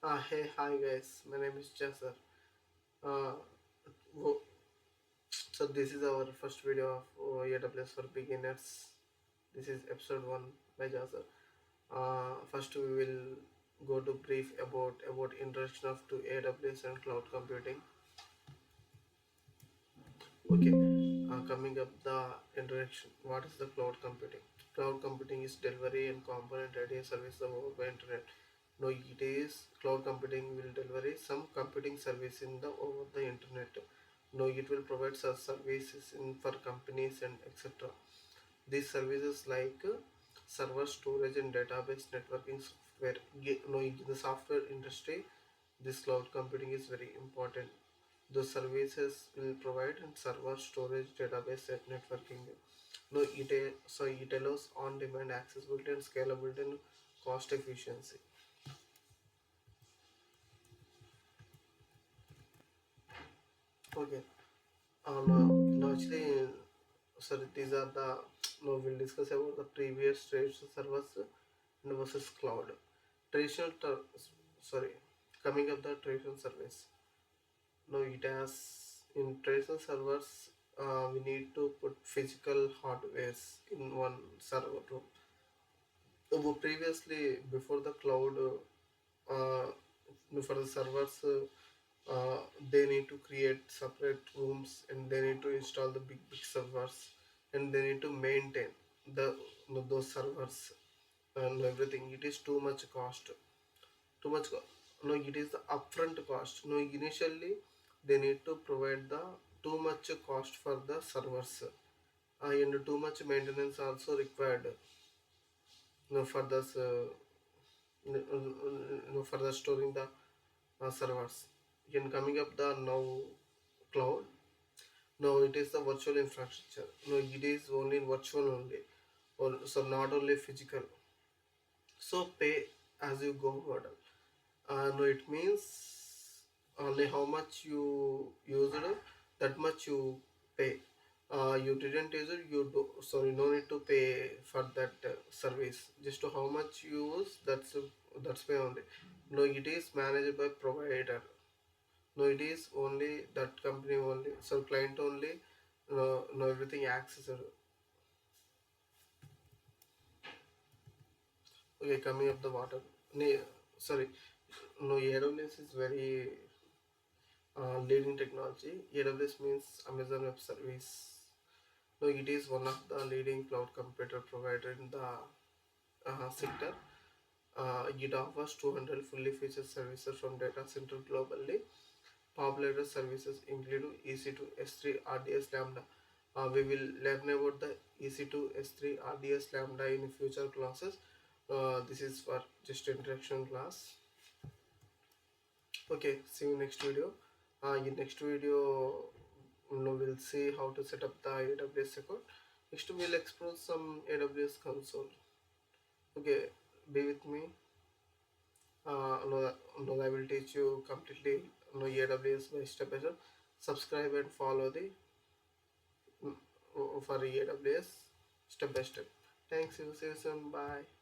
Hey, hi guys, my name is Jasser. Uh, wo- so this is our first video of AWS for beginners. This is episode 1 by Jasser. First we will go to brief about introduction of to AWS and cloud computing. Okay, coming up the introduction. What is the cloud computing? Cloud computing is delivery and component ready service over the internet. No, it is cloud computing will deliver some computing service in the over the internet. No, it will provide such services in for companies and etc. These services like server storage and database networking software. No, in the software industry, this cloud computing is very important. Those services will provide and server storage, database, and networking. No, it allows on-demand accessibility and scalability and cost efficiency. Okay. No, actually, sorry, these are the no. We'll discuss about the previous traditional servers and versus cloud. Traditional, sorry, coming up the traditional service. No, it has in traditional servers. We need to put physical hardwares in one server room. Previously, before the cloud, for the servers, they need to create separate rooms and they need to install the big servers and they need to maintain the those servers and everything. It is too much cost. Too much. No, it is the upfront cost. No, initially they need to provide the too much cost for the servers. And too much maintenance also required. For this. For the storing the servers. In coming up the now cloud, no, it is the virtual infrastructure. No, it is only virtual only, or so not only physical. So pay as you go model. No, it means only how much you used, that much you pay. You didn't use it, you do sorry, no need to pay for that service. Just to how much you use, that's pay only. No, it is managed by provider. No, it is only that company only. So client only. No, no everything accessible. Okay, coming up the water. Sorry, no AWS is very leading technology. AWS means Amazon Web Service. No, it is one of the leading cloud computer provider in the sector. It offers 200 fully featured services from data center globally. Popular services include EC2, S3, RDS Lambda. We will learn about the EC2, S3, RDS Lambda in future classes. This is for just introduction class. Okay, see you next video. In next video, we'll see how to set up the AWS account. Next, we'll explore some AWS console. Okay, be with me. I will teach you completely AWS by step by step. Subscribe and follow the for AWS step by step. Thanks. See you soon. Bye.